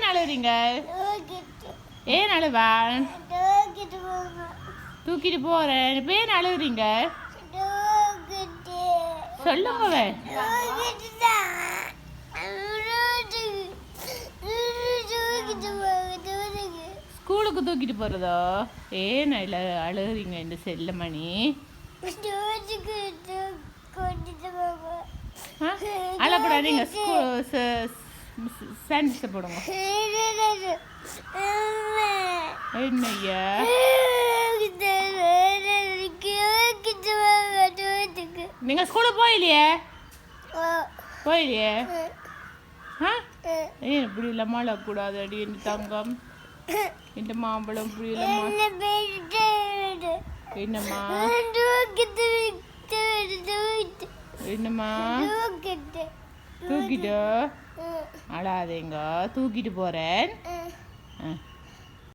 அழுறீங்க? ஏன் அழுவா? தூக்கிட்டு போறேன். இப்போ ஏன் அழுறீங்க? சொல்லுங்க. ஸ்கூலுக்கு தூக்கிட்டு போறதோ? ஏன் அழுறீங்க இந்த செல்லமணி? அழக்கூடாதீங்க. சாண்ட்விச் போடுங்க. என்னையா நீங்க ஸ்கூலுக்கு போயிலையே? போயிலையே? ஏன் இப்படி இல்லாம அழக்கூடாது அடி இந்த தங்கம், இந்த மாம்பழம் இப்படி இல்லாம. என்னம்மா என்னம்மா தூக்கிட்டு அழாதீங்க, தூக்கிட்டு போறேன்.